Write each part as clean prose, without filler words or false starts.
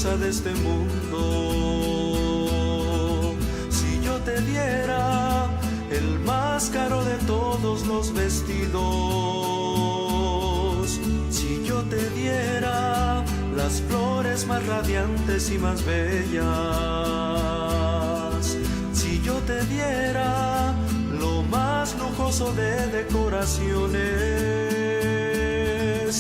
cosa de este mundo. Si yo te diera el más caro de todos los vestidos, si yo te diera las flores más radiantes y más bellas, si yo te diera lo más lujoso de decoraciones,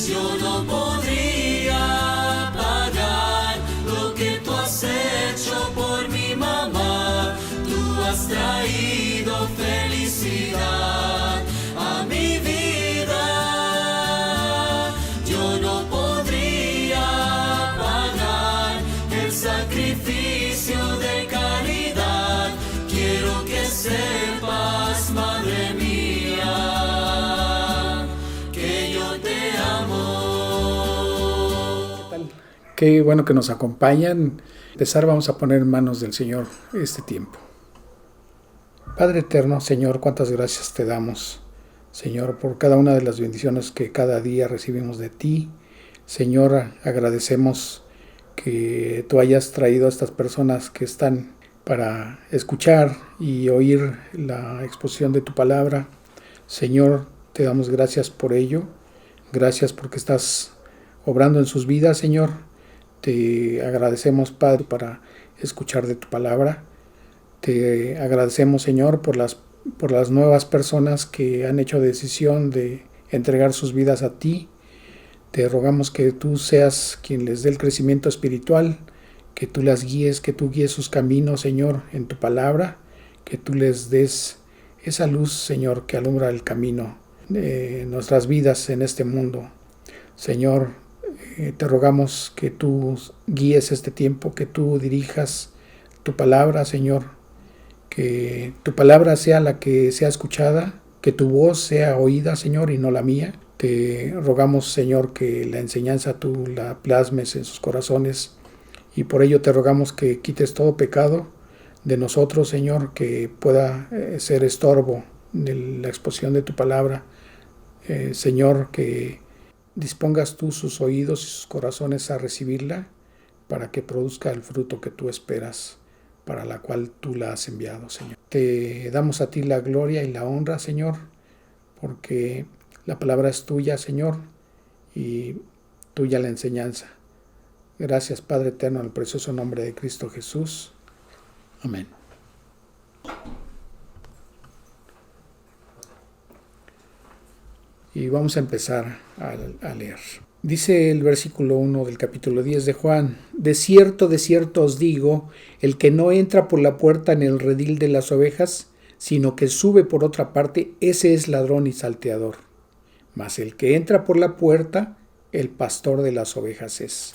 yo no podría pagar lo que tú has hecho por mi mamá. Tú has traído felicidad a mi vida. Yo no podría pagar el sacrificio de caridad. Quiero que sepas, madre mía, que yo te amo. ¿Qué tal? Qué bueno que nos acompañan. Empezar, vamos a poner en manos del Señor este tiempo. Padre eterno, Señor, cuántas gracias te damos, Señor, por cada una de las bendiciones que cada día recibimos de ti. Señor, agradecemos que tú hayas traído a estas personas que están para escuchar y oír la exposición de tu palabra. Señor, te damos gracias por ello. Gracias porque estás obrando en sus vidas, Señor. Te agradecemos, Padre, para escuchar de tu palabra. Te agradecemos, Señor, por las nuevas personas que han hecho decisión de entregar sus vidas a ti. Te rogamos que tú seas quien les dé el crecimiento espiritual, que tú las guíes, que tú guíes sus caminos, Señor, en tu palabra, que tú les des esa luz, Señor, que alumbra el camino de nuestras vidas en este mundo. Señor, te rogamos que tú guíes este tiempo, que tú dirijas tu palabra, Señor, que tu palabra sea la que sea escuchada, que tu voz sea oída, Señor, y no la mía. Te rogamos, Señor, que la enseñanza tú la plasmes en sus corazones, y por ello te rogamos que quites todo pecado de nosotros, Señor, que pueda ser estorbo de la exposición de tu palabra. Señor, que dispongas tú sus oídos y sus corazones a recibirla para que produzca el fruto que tú esperas, para la cual tú la has enviado, Señor. Te damos a ti la gloria y la honra, Señor, porque la palabra es tuya, Señor, y tuya la enseñanza. Gracias, Padre eterno, en el precioso nombre de Cristo Jesús. Amén. Y vamos a empezar a leer. Dice el versículo 1 del capítulo 10 de Juan: de cierto os digo, el que no entra por la puerta en el redil de las ovejas, sino que sube por otra parte, ese es ladrón y salteador. Mas el que entra por la puerta, el pastor de las ovejas es.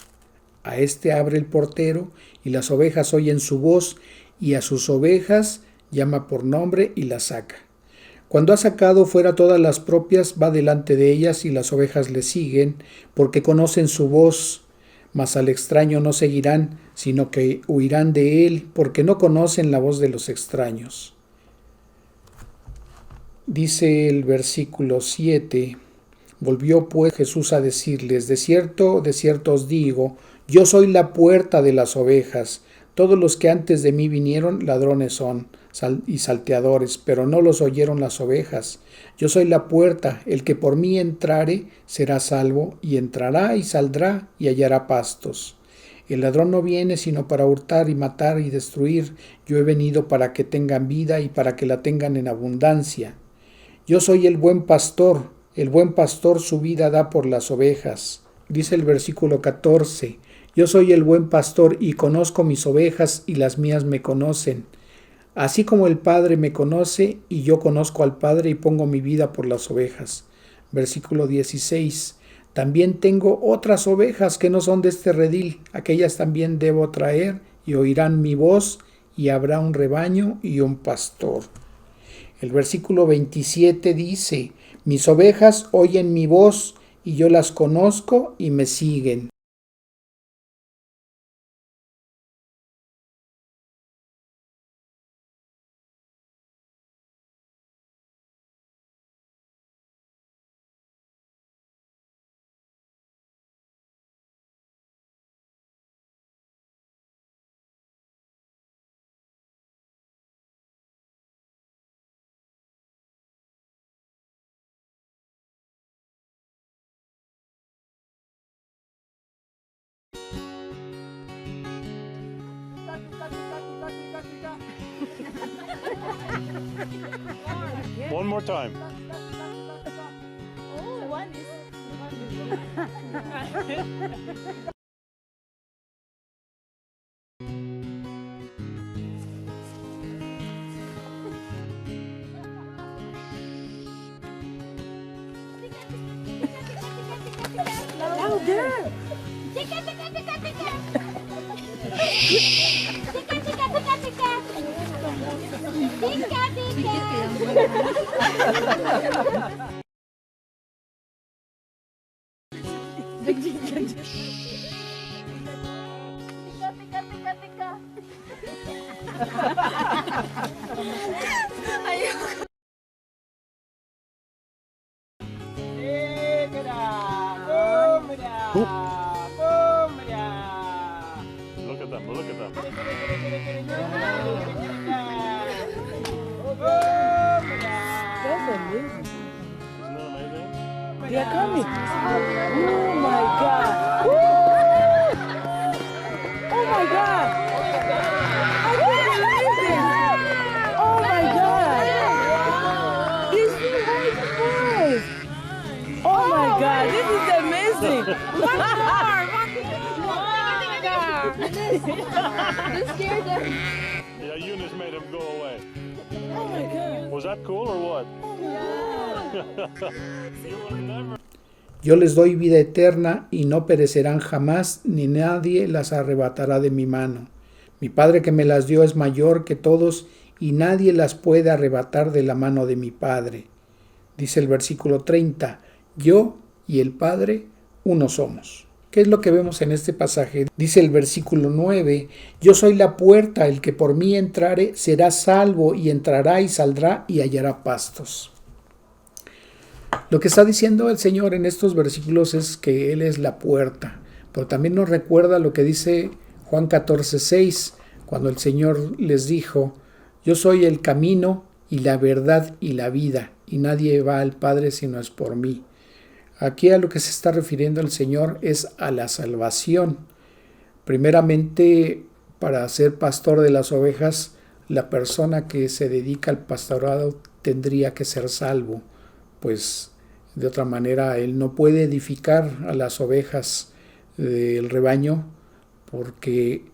A este abre el portero, y las ovejas oyen su voz, y a sus ovejas llama por nombre y las saca. Cuando ha sacado fuera todas las propias, va delante de ellas, y las ovejas le siguen, porque conocen su voz. Mas al extraño no seguirán, sino que huirán de él, porque no conocen la voz de los extraños. Dice el versículo 7: volvió pues Jesús a decirles: de cierto os digo, yo soy la puerta de las ovejas. Todos los que antes de mí vinieron, ladrones son y salteadores, pero no los oyeron las ovejas. Yo soy la puerta, el que por mí entrare será salvo, y entrará y saldrá y hallará pastos. El ladrón no viene sino para hurtar y matar y destruir. Yo he venido para que tengan vida y para que la tengan en abundancia. Yo soy el buen pastor su vida da por las ovejas. Dice el versículo 14: yo soy el buen pastor y conozco mis ovejas y las mías me conocen. Así como el Padre me conoce y yo conozco al Padre y pongo mi vida por las ovejas. Versículo 16: también tengo otras ovejas que no son de este redil, aquellas también debo traer y oirán mi voz, y habrá un rebaño y un pastor. El versículo 27 dice: mis ovejas oyen mi voz y yo las conozco y me siguen. One more time. Oh, one is. Louder. Tika, tika, tika, tika. Tika, tika, tika, tika. Tika, tika. Tika, tika, tika. Ayoko. Look at them. Look at them. That's amazing. Isn't that amazing? They are coming. Oh my God. Woo! Oh my God. I can't believe this. Oh my God. These two boys. Oh my God. This is amazing. One more. You scared them. Yeah, Eunice made him go away. Oh my God. Was that cool or what? Yo les doy vida eterna y no perecerán jamás, ni nadie las arrebatará de mi mano. Mi Padre que me las dio es mayor que todos y nadie las puede arrebatar de la mano de mi Padre. Dice el versículo 30, yo y el Padre uno somos. ¿Qué es lo que vemos en este pasaje? Dice el versículo 9, yo soy la puerta, el que por mí entrare será salvo y entrará y saldrá y hallará pastos. Lo que está diciendo el Señor en estos versículos es que Él es la puerta, pero también nos recuerda lo que dice Juan 14:6, cuando el Señor les dijo, yo soy el camino y la verdad y la vida, y nadie va al Padre si no es por mí. Aquí a lo que se está refiriendo el Señor es a la salvación. Primeramente, para ser pastor de las ovejas, la persona que se dedica al pastorado tendría que ser salvo, pues de otra manera él no puede edificar a las ovejas del rebaño porque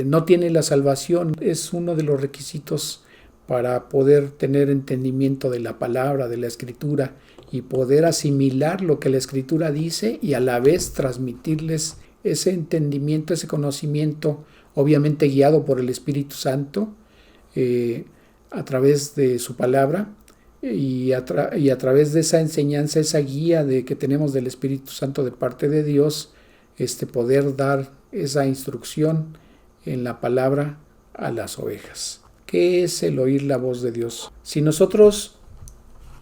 no tiene la salvación. Es uno de los requisitos para poder tener entendimiento de la palabra, de la Escritura, y poder asimilar lo que la Escritura dice y a la vez transmitirles ese entendimiento, ese conocimiento, obviamente guiado por el Espíritu Santo, a través de su palabra y a través de esa enseñanza, esa guía que tenemos del Espíritu Santo de parte de Dios, poder dar esa instrucción en la palabra a las ovejas. ¿Qué es el oír la voz de Dios? Si nosotros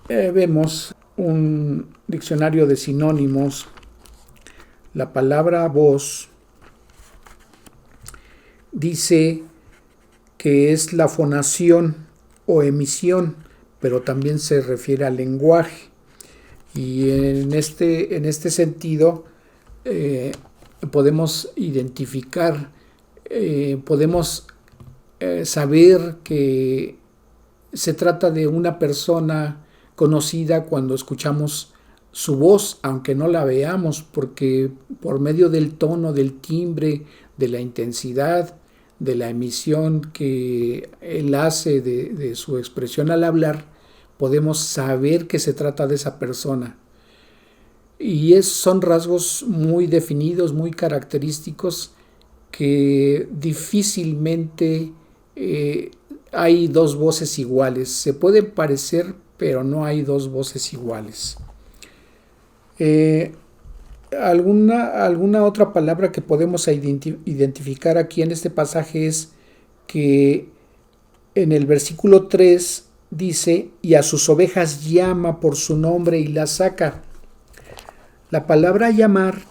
vemos un diccionario de sinónimos, la palabra voz dice que es la fonación o emisión, pero también se refiere al lenguaje. Y en este sentido podemos identificar, podemos saber que se trata de una persona conocida cuando escuchamos su voz, aunque no la veamos, porque por medio del tono, del timbre, de la intensidad, de la emisión que él hace de su expresión al hablar, podemos saber que se trata de esa persona. Y son rasgos muy definidos, muy característicos, que difícilmente hay dos voces iguales. Se pueden parecer, pero no hay dos voces iguales. Alguna otra palabra que podemos identificar aquí en este pasaje es que en el versículo 3 dice, y a sus ovejas llama por su nombre y las saca. La palabra llamar,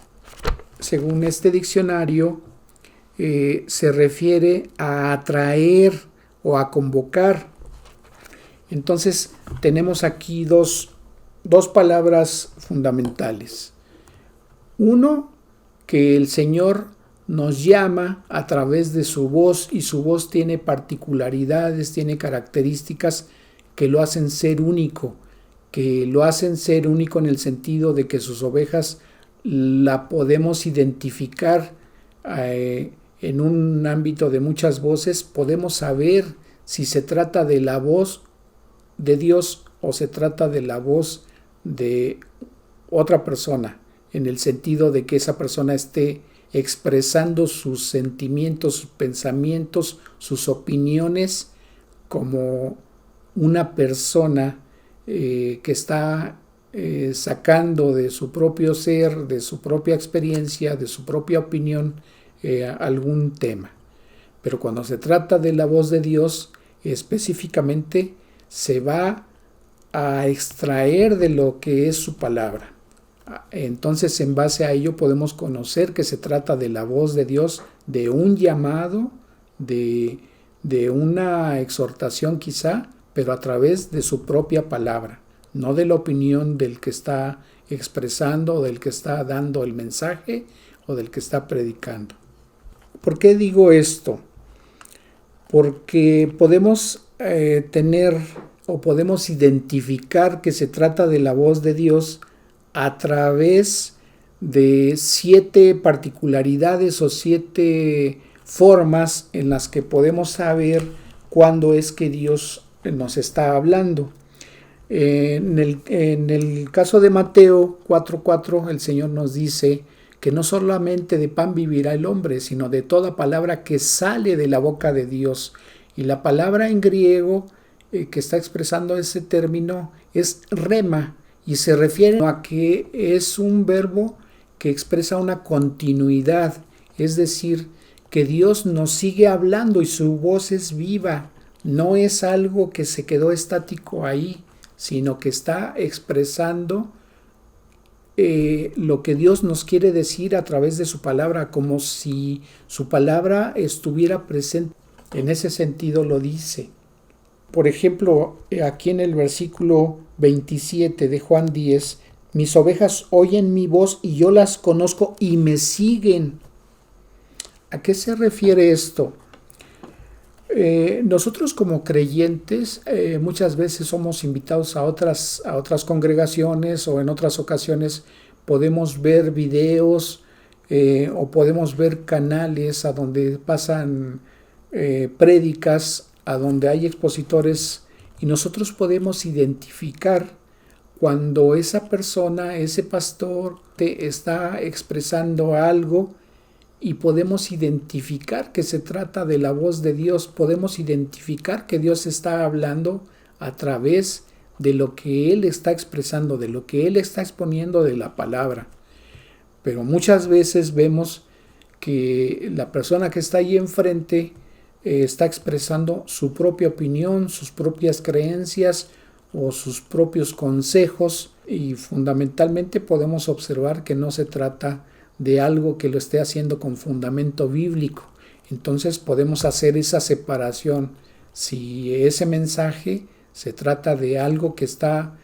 según este diccionario, se refiere a atraer o a convocar. Entonces tenemos aquí dos palabras fundamentales. Uno, que el Señor nos llama a través de su voz, y su voz tiene particularidades, tiene características que lo hacen ser único, en el sentido de que sus ovejas la podemos identificar en un ámbito de muchas voces. Podemos saber si se trata de la voz de Dios o se trata de la voz de otra persona, en el sentido de que esa persona esté expresando sus sentimientos, sus pensamientos, sus opiniones como una persona que está sacando de su propio ser, de su propia experiencia, de su propia opinión algún tema. Pero cuando se trata de la voz de Dios, específicamente se va a extraer de lo que es su palabra. Entonces, en base a ello podemos conocer que se trata de la voz de Dios, de un llamado, de una exhortación quizá, pero a través de su propia palabra, no de la opinión del que está expresando, o del que está dando el mensaje, o del que está predicando. ¿Por qué digo esto? Porque podemos tener o podemos identificar que se trata de la voz de Dios a través de 7 particularidades o 7 formas en las que podemos saber cuándo es que Dios nos está hablando. En el caso de Mateo 4:4, el Señor nos dice que no solamente de pan vivirá el hombre, sino de toda palabra que sale de la boca de Dios. Y la palabra en griego que está expresando ese término es rema, y se refiere a que es un verbo que expresa una continuidad, es decir, que Dios nos sigue hablando y su voz es viva, no es algo que se quedó estático ahí, sino que está expresando lo que Dios nos quiere decir a través de su palabra, como si su palabra estuviera presente. En ese sentido lo dice. Por ejemplo, aquí en el versículo 27 de Juan 10, mis ovejas oyen mi voz y yo las conozco y me siguen. ¿A qué se refiere esto? Nosotros como creyentes muchas veces somos invitados a otras congregaciones, o en otras ocasiones podemos ver videos o podemos ver canales a donde pasan prédicas, a donde hay expositores, y nosotros podemos identificar cuando esa persona, ese pastor, te está expresando algo, y podemos identificar que se trata de la voz de Dios, podemos identificar que Dios está hablando a través de lo que Él está expresando, de lo que Él está exponiendo de la palabra. Pero muchas veces vemos que la persona que está ahí enfrente está expresando su propia opinión, sus propias creencias o sus propios consejos, y fundamentalmente podemos observar que no se trata de algo que lo esté haciendo con fundamento bíblico. Entonces podemos hacer esa separación. Si ese mensaje se trata de algo que está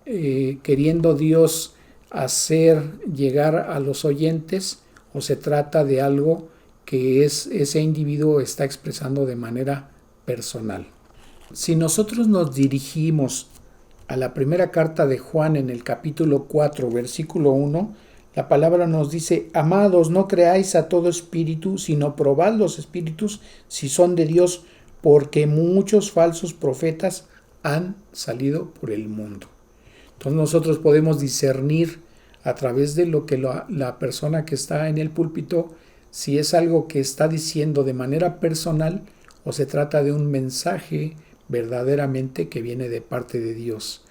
queriendo Dios hacer llegar a los oyentes, o se trata de algo que ese individuo está expresando de manera personal. Si nosotros nos dirigimos a la primera carta de Juan en el capítulo 4, versículo 1, la palabra nos dice: amados, no creáis a todo espíritu, sino probad los espíritus si son de Dios, porque muchos falsos profetas han salido por el mundo. Entonces nosotros podemos discernir a través de lo que la persona que está en el púlpito, si es algo que está diciendo de manera personal o se trata de un mensaje verdaderamente que viene de parte de Dios,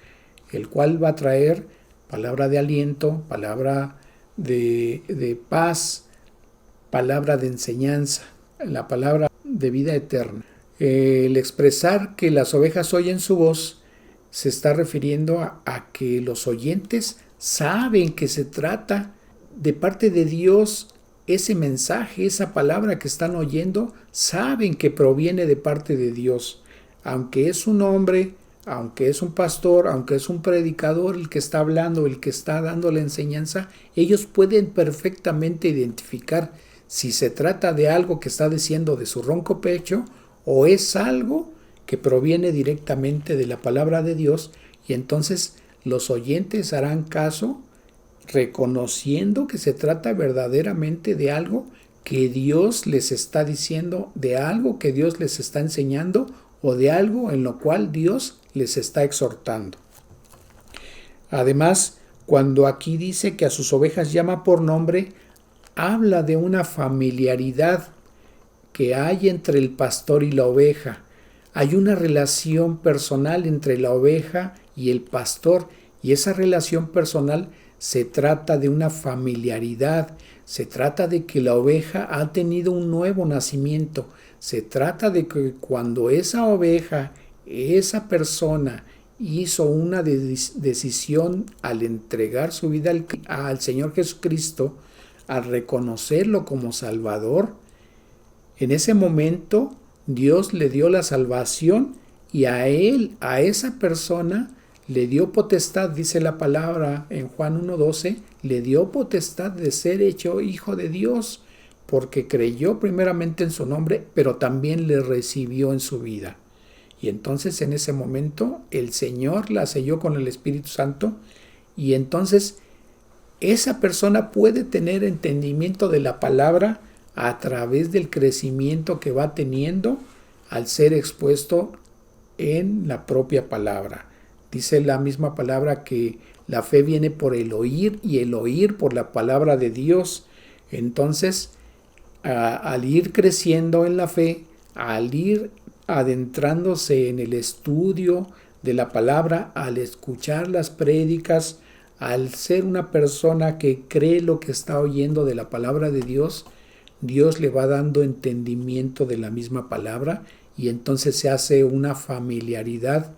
el cual va a traer palabra de aliento, palabra de paz, palabra de enseñanza, la palabra de vida eterna. El expresar que las ovejas oyen su voz se está refiriendo a que los oyentes saben que se trata de parte de Dios. Ese mensaje, esa palabra que están oyendo, saben que proviene de parte de Dios. Aunque es un hombre, aunque es un pastor, aunque es un predicador el que está hablando, el que está dando la enseñanza, ellos pueden perfectamente identificar si se trata de algo que está diciendo de su ronco pecho o es algo que proviene directamente de la palabra de Dios, y entonces los oyentes harán caso reconociendo que se trata verdaderamente de algo que Dios les está diciendo, de algo que Dios les está enseñando o de algo en lo cual Dios les está exhortando. Además, cuando aquí dice que a sus ovejas llama por nombre, habla de una familiaridad que hay entre el pastor y la oveja. Hay una relación personal entre la oveja y el pastor, y esa relación personal se trata de una familiaridad, se trata de que la oveja ha tenido un nuevo nacimiento, se trata de que cuando esa oveja, esa persona hizo una decisión al entregar su vida al Señor Jesucristo, al reconocerlo como Salvador, en ese momento Dios le dio la salvación y a él, a esa persona, le dio potestad, dice la palabra en Juan 1:12, le dio potestad de ser hecho hijo de Dios, porque creyó primeramente en su nombre, pero también le recibió en su vida. Y entonces en ese momento el Señor la selló con el Espíritu Santo, y entonces esa persona puede tener entendimiento de la palabra a través del crecimiento que va teniendo al ser expuesto en la propia palabra. Dice la misma palabra que la fe viene por el oír y el oír por la palabra de Dios. Entonces, al ir creciendo en la fe, al ir adentrándose en el estudio de la palabra, al escuchar las prédicas, al ser una persona que cree lo que está oyendo de la palabra de Dios, Dios le va dando entendimiento de la misma palabra, y entonces se hace una familiaridad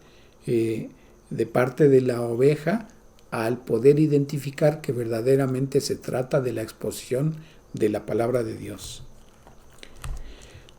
de parte de la oveja al poder identificar que verdaderamente se trata de la exposición de la palabra de Dios.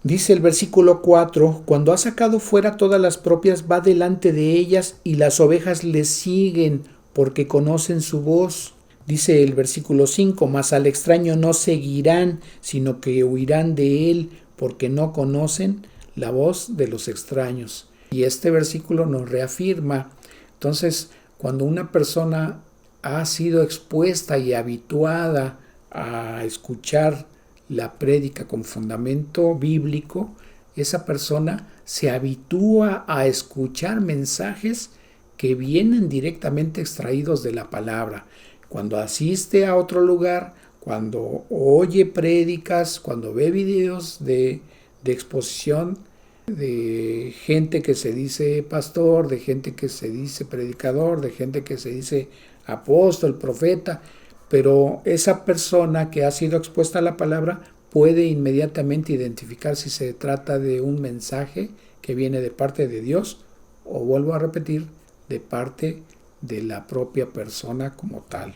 Dice el versículo 4, cuando ha sacado fuera todas las propias, va delante de ellas y las ovejas le siguen porque conocen su voz. Dice el versículo 5, mas al extraño no seguirán, sino que huirán de él porque no conocen la voz de los extraños. Y este versículo nos reafirma. Entonces, cuando una persona ha sido expuesta y habituada a escuchar la prédica con fundamento bíblico, esa persona se habitúa a escuchar mensajes que vienen directamente extraídos de la palabra. Cuando asiste a otro lugar, cuando oye prédicas, cuando ve videos de exposición de gente que se dice pastor, de gente que se dice predicador, de gente que se dice apóstol, profeta, pero esa persona que ha sido expuesta a la palabra puede inmediatamente identificar si se trata de un mensaje que viene de parte de Dios o, vuelvo a repetir, de parte de la propia persona como tal.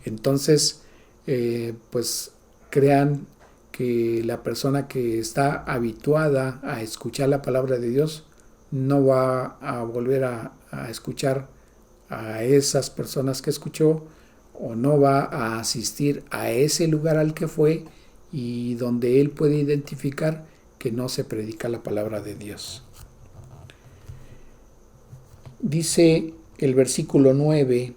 Entonces, pues crean que la persona que está habituada a escuchar la palabra de Dios no va a volver a escuchar a esas personas que escuchó, o no va a asistir a ese lugar al que fue y donde él puede identificar que no se predica la palabra de Dios. Dice el versículo 9,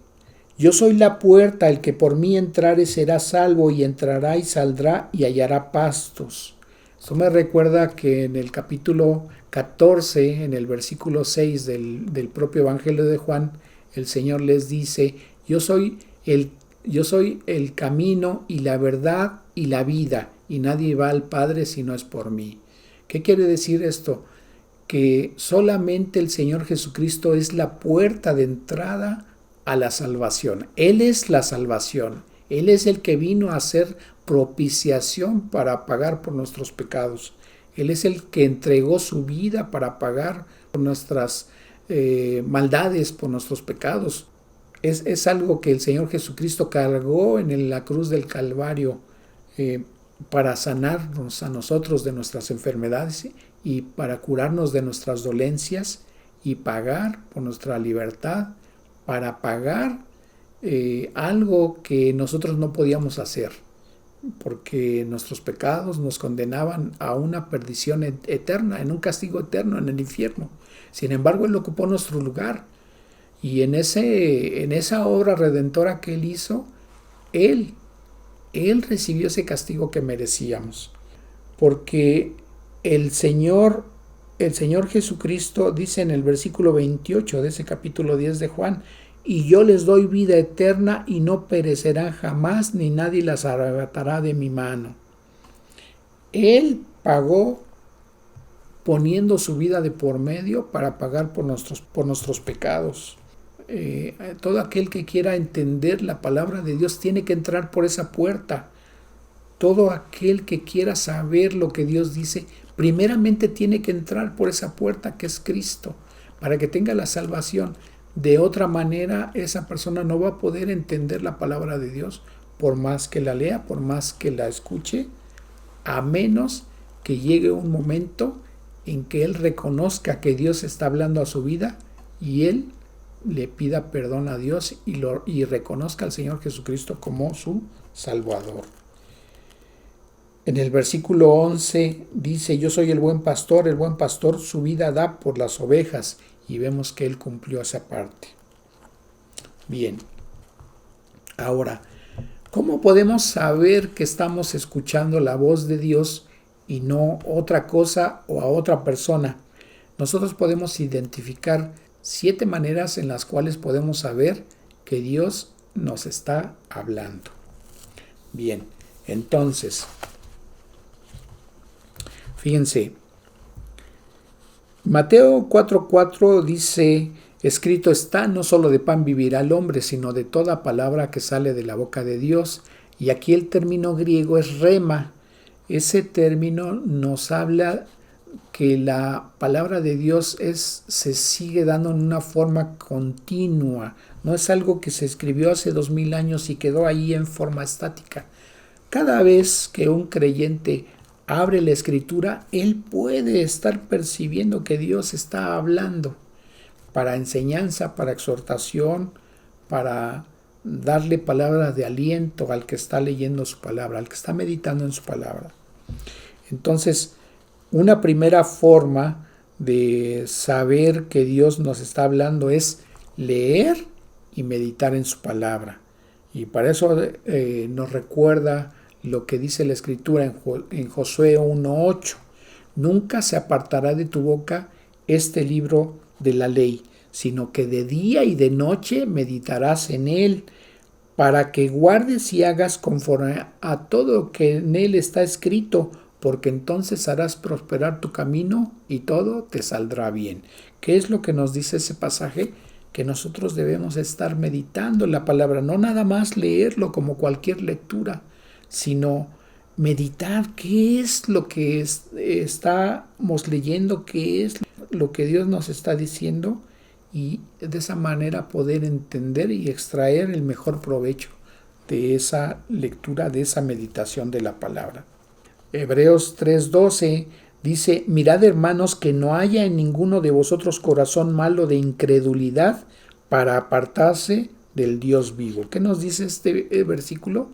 yo soy la puerta, el que por mí entrare será salvo, y entrará y saldrá y hallará pastos. Esto me recuerda que en el capítulo 14, en el versículo 6 del propio Evangelio de Juan, el Señor les dice, yo soy el camino y la verdad y la vida, y nadie va al Padre si no es por mí. ¿Qué quiere decir esto? Que solamente el Señor Jesucristo es la puerta de entrada a la salvación. Él es la salvación. Él es el que vino a hacer propiciación para pagar por nuestros pecados. Él es el que entregó su vida para pagar por nuestras maldades, por nuestros pecados. Es algo que el Señor Jesucristo cargó en la cruz del Calvario para sanarnos a nosotros de nuestras enfermedades y para curarnos de nuestras dolencias y pagar por nuestra libertad, para pagar algo que nosotros no podíamos hacer. porque nuestros pecados nos condenaban a una perdición eterna, en un castigo eterno en el infierno. Sin embargo, Él ocupó nuestro lugar, y en esa obra redentora que Él hizo, Él recibió ese castigo que merecíamos, porque el Señor Jesucristo dice en el versículo 28 de ese capítulo 10 de Juan: y yo les doy vida eterna y no perecerán jamás, ni nadie las arrebatará de mi mano. Él pagó poniendo su vida de por medio para pagar por nuestros pecados. Todo aquel que quiera entender la palabra de Dios tiene que entrar por esa puerta. Todo aquel que quiera saber lo que Dios dice, primeramente tiene que entrar por esa puerta que es Cristo, para que tenga la salvación. De otra manera, esa persona no va a poder entender la palabra de Dios, por más que la lea, por más que la escuche, a menos que llegue un momento en que él reconozca que Dios está hablando a su vida y él le pida perdón a Dios y reconozca al Señor Jesucristo como su Salvador. En el versículo 11 dice: yo soy el buen pastor su vida da por las ovejas, y vemos que Él cumplió esa parte. Bien, ahora, ¿cómo podemos saber que estamos escuchando la voz de Dios y no otra cosa o a otra persona? Nosotros podemos identificar 7 maneras en las cuales podemos saber que Dios nos está hablando. Bien, entonces, fíjense, Mateo 4:4 dice: escrito está, no solo de pan vivirá el hombre, sino de toda palabra que sale de la boca de Dios. Y aquí el término griego es rema. Ese término nos habla que la palabra de Dios se sigue dando en una forma continua. No es algo que se escribió hace 2000 años y quedó ahí en forma estática. Cada vez que un creyente abre la Escritura, él puede estar percibiendo que Dios está hablando para enseñanza, para exhortación, para darle palabras de aliento al que está leyendo su palabra, al que está meditando en su palabra. Entonces, una primera forma de saber que Dios nos está hablando es leer y meditar en su palabra. Y para eso nos recuerda lo que dice la Escritura en Josué 1:8. Nunca se apartará de tu boca este libro de la ley, sino que de día y de noche meditarás en él, para que guardes y hagas conforme a todo lo que en él está escrito, porque entonces harás prosperar tu camino y todo te saldrá bien. ¿Qué es lo que nos dice ese pasaje? Que nosotros debemos estar meditando en la palabra, no nada más leerlo como cualquier lectura, sino meditar qué es lo que estamos leyendo, qué es lo que Dios nos está diciendo, y de esa manera poder entender y extraer el mejor provecho de esa lectura, de esa meditación de la palabra. Hebreos 3:12 dice: mirad, hermanos, que no haya en ninguno de vosotros corazón malo de incredulidad para apartarse del Dios vivo. ¿Qué nos dice este versículo?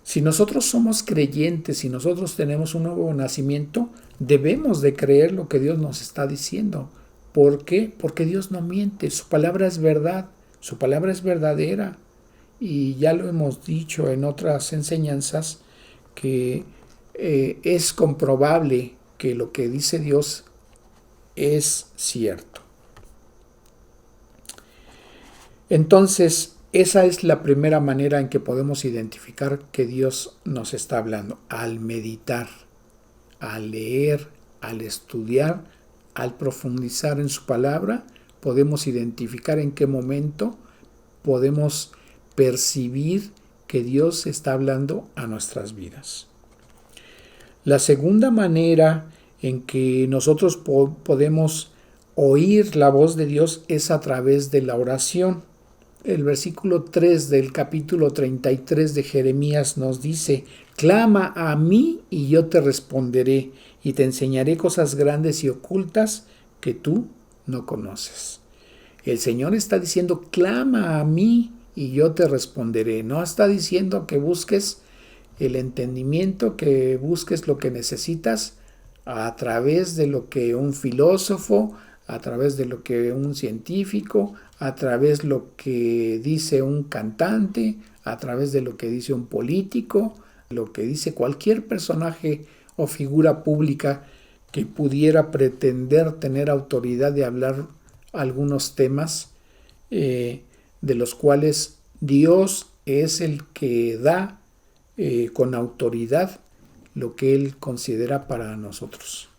Si nosotros somos creyentes, si nosotros tenemos un nuevo nacimiento, debemos de creer lo que Dios nos está diciendo. ¿Por qué? Porque Dios no miente, su palabra es verdad, su palabra es verdadera. Y ya lo hemos dicho en otras enseñanzas, que es comprobable que lo que dice Dios es cierto. Entonces, esa es la primera manera en que podemos identificar que Dios nos está hablando: al meditar, al leer, al estudiar, al profundizar en su palabra, podemos identificar en qué momento podemos percibir que Dios está hablando a nuestras vidas. La segunda manera en que nosotros podemos oír la voz de Dios es a través de la oración. El versículo 3 del capítulo 33 de Jeremías nos dice: clama a mí y yo te responderé, y te enseñaré cosas grandes y ocultas que tú no conoces. El Señor está diciendo: clama a mí y yo te responderé. No está diciendo que busques el entendimiento, que busques lo que necesitas a través de lo que un filósofo, a través de lo que un científico, a través de lo que dice un cantante, a través de lo que dice un político, lo que dice cualquier personaje o figura pública que pudiera pretender tener autoridad de hablar algunos temas de los cuales Dios es el que da con autoridad lo que Él considera para nosotros.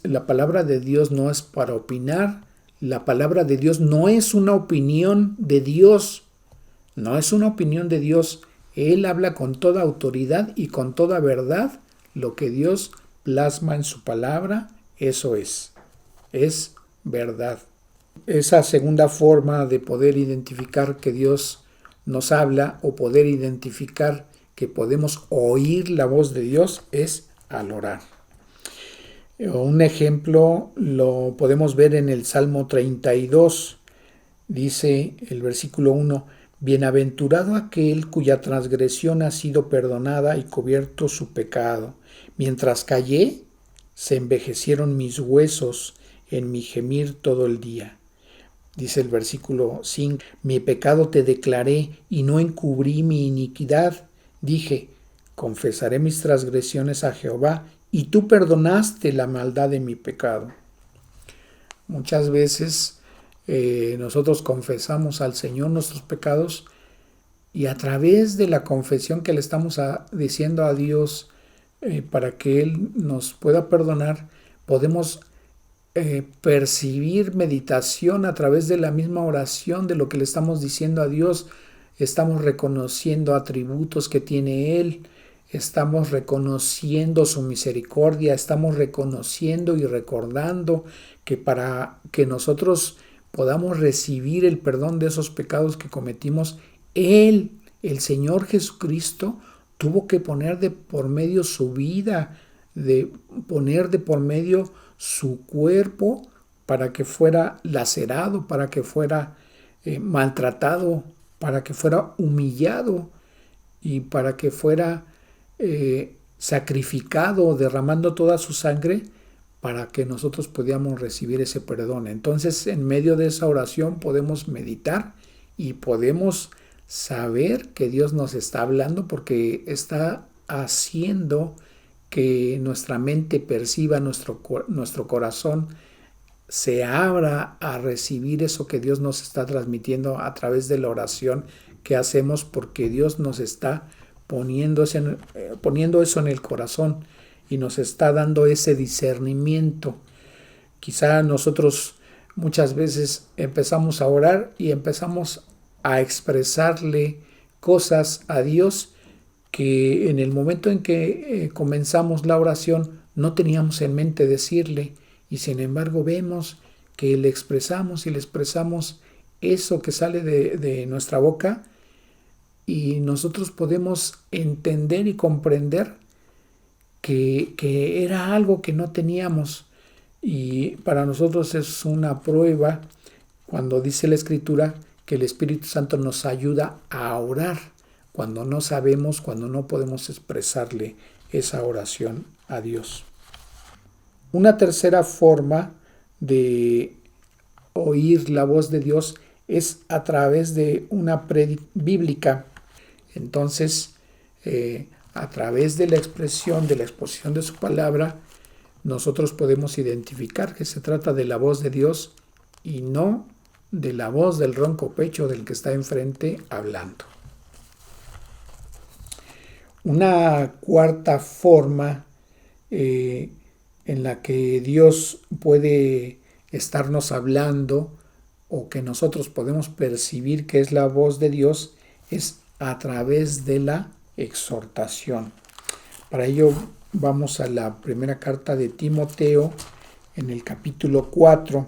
La palabra de Dios no es para opinar, la palabra de Dios no es una opinión de Dios, no es una opinión de Dios. Él habla con toda autoridad y con toda verdad. Lo que Dios plasma en su palabra, eso es verdad. Esa segunda forma de poder identificar que Dios nos habla o poder identificar que podemos oír la voz de Dios es al orar. Un ejemplo lo podemos ver en el Salmo 32. Dice el versículo 1: Bienaventurado aquel cuya transgresión ha sido perdonada y cubierto su pecado. Mientras callé, se envejecieron mis huesos en mi gemir todo el día. Dice el versículo 5: Mi pecado te declaré y no encubrí mi iniquidad. Dije: confesaré mis transgresiones a Jehová, y tú perdonaste la maldad de mi pecado. Muchas veces nosotros confesamos al Señor nuestros pecados, y a través de la confesión que le estamos diciendo a Dios para que Él nos pueda perdonar, podemos percibir meditación a través de la misma oración de lo que le estamos diciendo a Dios. Estamos reconociendo atributos que tiene Él, estamos reconociendo su misericordia, estamos reconociendo y recordando que para que nosotros podamos recibir el perdón de esos pecados que cometimos, Él, el Señor Jesucristo, tuvo que poner de por medio su vida, de poner de por medio su cuerpo para que fuera lacerado, para que fuera maltratado, para que fuera humillado y para que fuera sacrificado, derramando toda su sangre para que nosotros podamos recibir ese perdón. Entonces, en medio de esa oración podemos meditar y podemos saber que Dios nos está hablando, porque está haciendo que nuestra mente perciba, nuestro corazón se abra a recibir eso que Dios nos está transmitiendo a través de la oración que hacemos, porque Dios nos está poniendo eso en el corazón y nos está dando ese discernimiento. Quizá nosotros muchas veces empezamos a orar y empezamos a expresarle cosas a Dios que en el momento en que comenzamos la oración no teníamos en mente decirle, y sin embargo vemos que le expresamos eso que sale de nuestra boca, y nosotros podemos entender y comprender que era algo que no teníamos. Y para nosotros es una prueba cuando dice la Escritura que el Espíritu Santo nos ayuda a orar cuando no sabemos, cuando no podemos expresarle esa oración a Dios. Una tercera forma de oír la voz de Dios es a través de una prédica bíblica. Entonces, a través de la exposición de su palabra, nosotros podemos identificar que se trata de la voz de Dios y no de la voz del ronco pecho del que está enfrente hablando. Una cuarta forma en la que Dios puede estarnos hablando o que nosotros podemos percibir que es la voz de Dios es a través de la exhortación. Para ello vamos a la primera carta de Timoteo en el capítulo 4.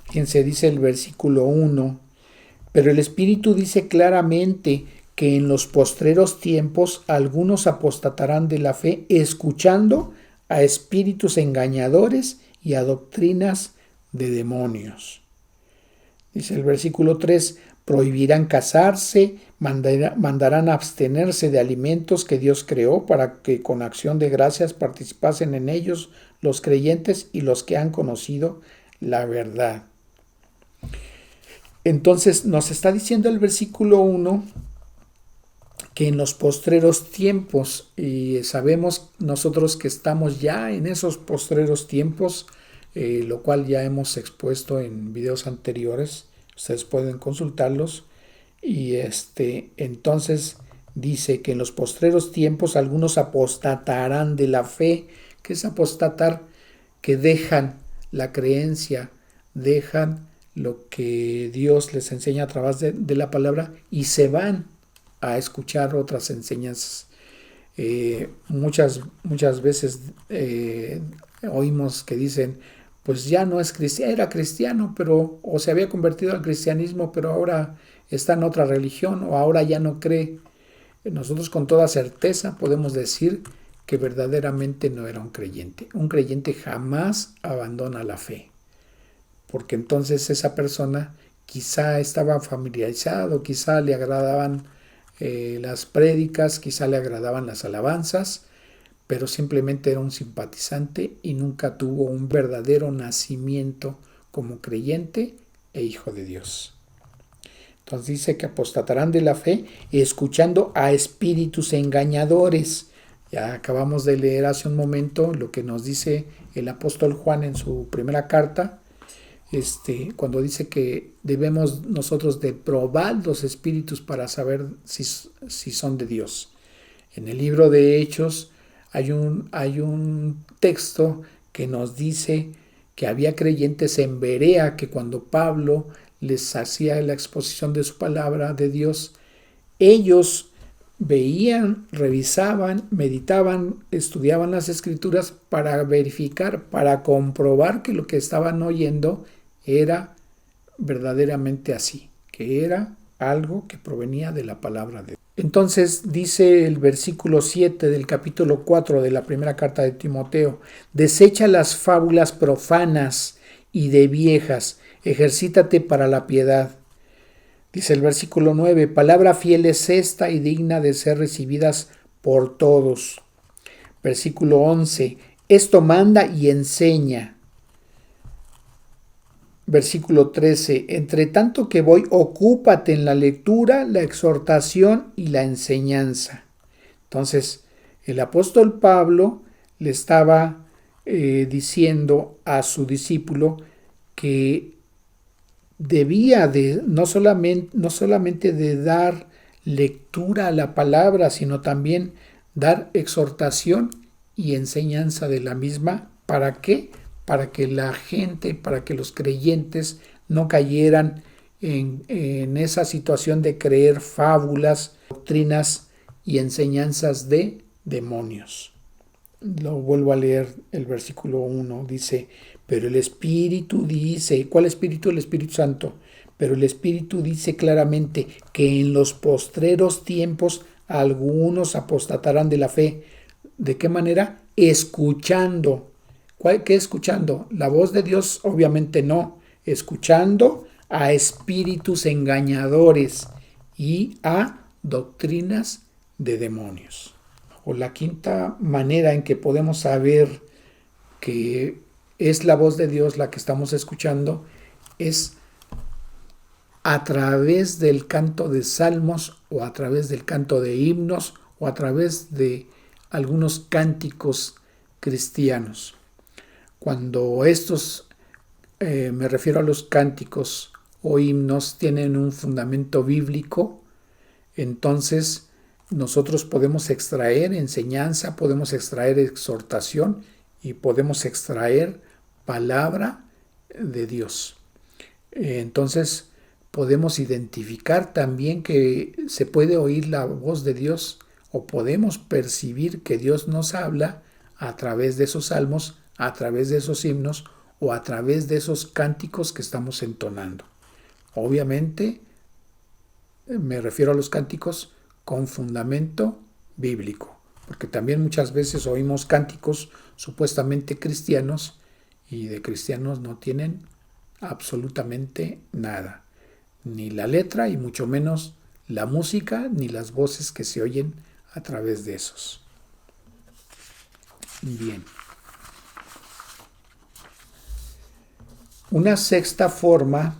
Fíjense, dice el versículo 1: pero el Espíritu dice claramente que en los postreros tiempos algunos apostatarán de la fe, escuchando a espíritus engañadores y a doctrinas de demonios. Dice el versículo 3: prohibirán casarse, mandarán abstenerse de alimentos que Dios creó para que con acción de gracias participasen en ellos los creyentes y los que han conocido la verdad. Entonces nos está diciendo el versículo 1 que en los postreros tiempos, y sabemos nosotros que estamos ya en esos postreros tiempos, lo cual ya hemos expuesto en videos anteriores, ustedes pueden consultarlos, y entonces dice que en los postreros tiempos algunos apostatarán de la fe. ¿Qué es apostatar? Que dejan la creencia, dejan lo que Dios les enseña a través de la palabra y se van a escuchar otras enseñanzas. Muchas veces oímos que dicen, pues ya no es cristiano, era cristiano, o se había convertido al cristianismo, pero ahora está en otra religión, o ahora ya no cree. Nosotros con toda certeza podemos decir que verdaderamente no era un creyente. Un creyente jamás abandona la fe, porque entonces esa persona quizá estaba familiarizado, quizá le agradaban las prédicas, quizá le agradaban las alabanzas, pero simplemente era un simpatizante y nunca tuvo un verdadero nacimiento como creyente e hijo de Dios. Entonces dice que apostatarán de la fe escuchando a espíritus engañadores. Ya acabamos de leer hace un momento lo que nos dice el apóstol Juan en su primera carta, cuando dice que debemos nosotros de probar los espíritus para saber si son de Dios. En el libro de Hechos hay un texto que nos dice que había creyentes en Berea que cuando Pablo les hacía la exposición de su palabra de Dios, ellos veían, revisaban, meditaban, estudiaban las escrituras para verificar, para comprobar que lo que estaban oyendo era verdaderamente así, que era algo que provenía de la palabra de Dios. Entonces dice el versículo 7 del capítulo 4 de la primera carta de Timoteo: desecha las fábulas profanas y de viejas, ejercítate para la piedad. Dice el versículo 9: palabra fiel es esta y digna de ser recibidas por todos. Versículo 11: esto manda y enseña. Versículo 13: entre tanto que voy, ocúpate en la lectura, la exhortación y la enseñanza. Entonces, el apóstol Pablo le estaba diciendo a su discípulo que debía de no solamente de dar lectura a la palabra, sino también dar exhortación y enseñanza de la misma. ¿Para qué? Para que la gente, para que los creyentes no cayeran en esa situación de creer fábulas, doctrinas y enseñanzas de demonios. Lo vuelvo a leer, el versículo 1 dice: pero el Espíritu dice, ¿cuál Espíritu? El Espíritu Santo. Pero el Espíritu dice claramente que en los postreros tiempos algunos apostatarán de la fe. ¿De qué manera? Escuchando. ¿Qué escuchando? La voz de Dios, obviamente no. Escuchando a espíritus engañadores y a doctrinas de demonios. O la quinta manera en que podemos saber que es la voz de Dios la que estamos escuchando es a través del canto de salmos, o a través del canto de himnos, o a través de algunos cánticos cristianos. Cuando estos, me refiero a los cánticos o himnos, tienen un fundamento bíblico, entonces nosotros podemos extraer enseñanza, podemos extraer exhortación y podemos extraer palabra de Dios. Entonces podemos identificar también que se puede oír la voz de Dios, o podemos percibir que Dios nos habla a través de esos salmos, a través de esos himnos o a través de esos cánticos que estamos entonando. Obviamente me refiero a los cánticos con fundamento bíblico, porque también muchas veces oímos cánticos supuestamente cristianos y de cristianos no tienen absolutamente nada. ni la letra y mucho menos la música ni las voces que se oyen a través de esos. Bien. Una sexta forma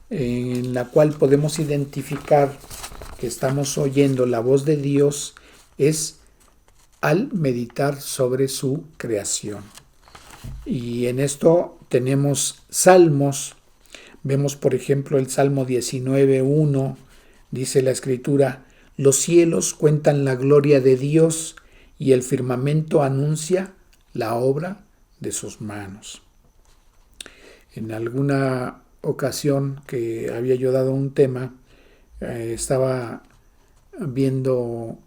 en la cual podemos identificar que estamos oyendo la voz de Dios es al meditar sobre su creación. Y en esto tenemos salmos. Vemos, por ejemplo, el Salmo 19:1, dice la Escritura: los cielos cuentan la gloria de Dios y el firmamento anuncia la obra de sus manos. En alguna ocasión que había yo dado un tema, estaba viendo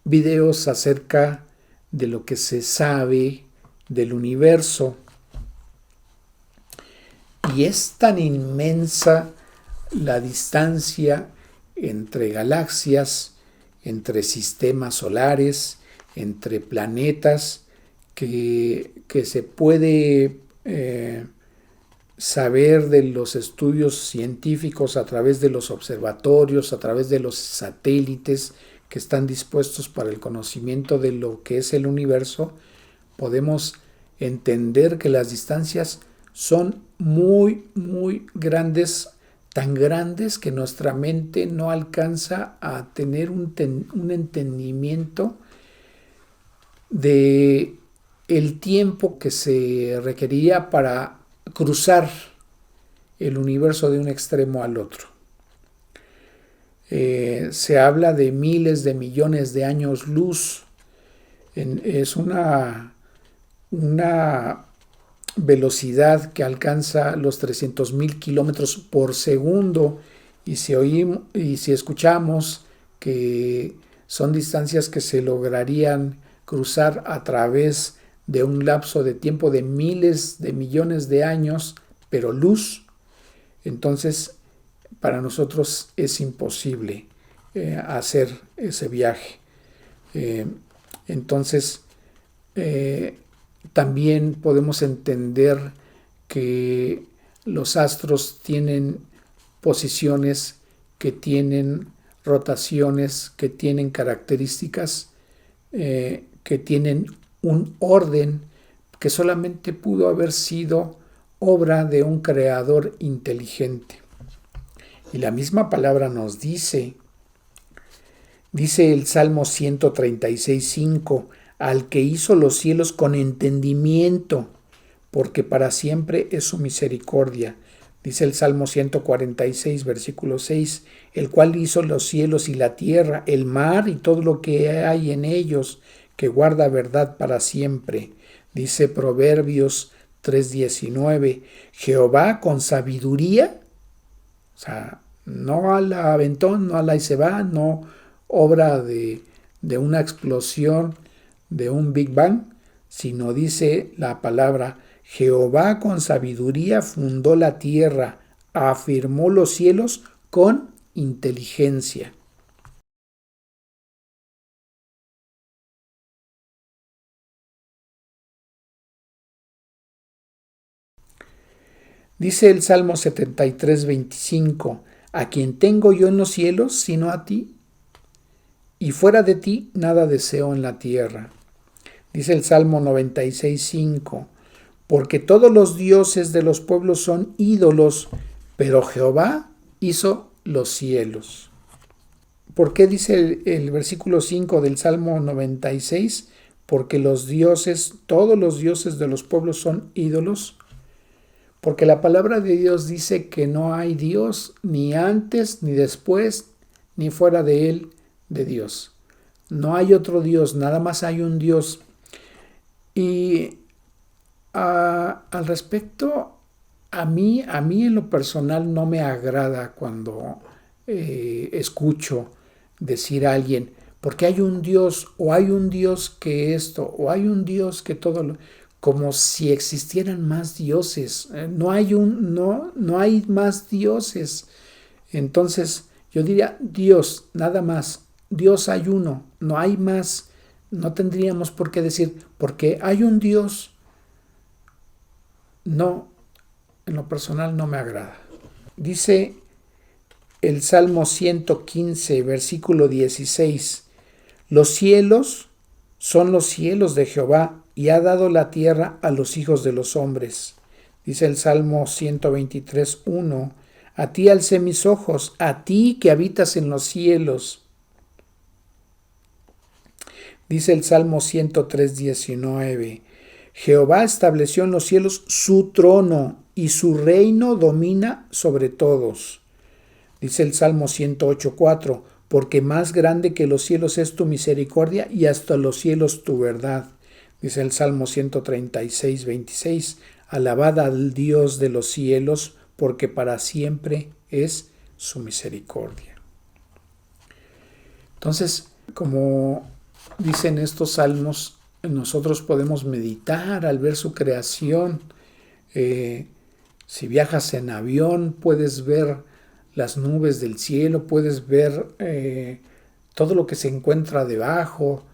videos acerca de lo que se sabe del universo. Y es tan inmensa la distancia entre galaxias, entre sistemas solares, entre planetas, que se puede saber de los estudios científicos a través de los observatorios, a través de los satélites que están dispuestos para el conocimiento de lo que es el universo. Podemos entender que las distancias son muy, muy grandes, tan grandes que nuestra mente no alcanza a tener un entendimiento de el tiempo que se requería para cruzar el universo de un extremo al otro. Se habla de miles de millones de años luz. Es una velocidad que alcanza los 300,000 kilómetros por segundo, y si escuchamos que son distancias que se lograrían cruzar a través de un lapso de tiempo de miles de millones de años, pero luz, entonces para nosotros es imposible hacer ese viaje. Entonces también podemos entender que los astros tienen posiciones, que tienen rotaciones, que tienen características, que tienen un orden que solamente pudo haber sido obra de un creador inteligente. Y la misma palabra nos dice el Salmo 136:5, al que hizo los cielos con entendimiento, porque para siempre es su misericordia. Dice el Salmo 146, versículo 6, el cual hizo los cielos y la tierra, el mar y todo lo que hay en ellos, que guarda verdad para siempre. Dice Proverbios 3:19, Jehová con sabiduría, o sea, no a la aventón, no a la y se va, no obra de una explosión, de un Big Bang, sino dice la palabra, Jehová con sabiduría fundó la tierra, afirmó los cielos con inteligencia. Dice el Salmo 73:25, ¿a quién tengo yo en los cielos sino a ti? Y fuera de ti nada deseo en la tierra. Dice el Salmo 96:5, porque todos los dioses de los pueblos son ídolos, pero Jehová hizo los cielos. ¿Por qué dice el versículo 5 del Salmo 96? Porque los dioses, todos los dioses de los pueblos son ídolos. Porque la palabra de Dios dice que no hay Dios ni antes, ni después, ni fuera de él, de Dios. No hay otro Dios, nada más hay un Dios. Y al respecto, a mí en lo personal no me agrada cuando escucho decir a alguien, porque hay un Dios, o hay un Dios que esto, o hay un Dios que todo lo... como si existieran más dioses. No hay más dioses. Entonces yo diría Dios, nada más. Dios hay uno, no hay más. No tendríamos por qué decir, porque hay un Dios. No, en lo personal no me agrada. Dice el Salmo 115, versículo 16, los cielos son los cielos de Jehová y ha dado la tierra a los hijos de los hombres. Dice el Salmo 123, 1, a ti alcé mis ojos, a ti que habitas en los cielos. Dice el Salmo 103, 19, Jehová estableció en los cielos su trono y su reino domina sobre todos. Dice el Salmo 108, 4, porque más grande que los cielos es tu misericordia y hasta los cielos tu verdad. Dice el Salmo 136, 26, alabad al Dios de los cielos, porque para siempre es su misericordia. Entonces, como dicen estos salmos, nosotros podemos meditar al ver su creación. Si viajas en avión, puedes ver las nubes del cielo, puedes ver todo lo que se encuentra debajo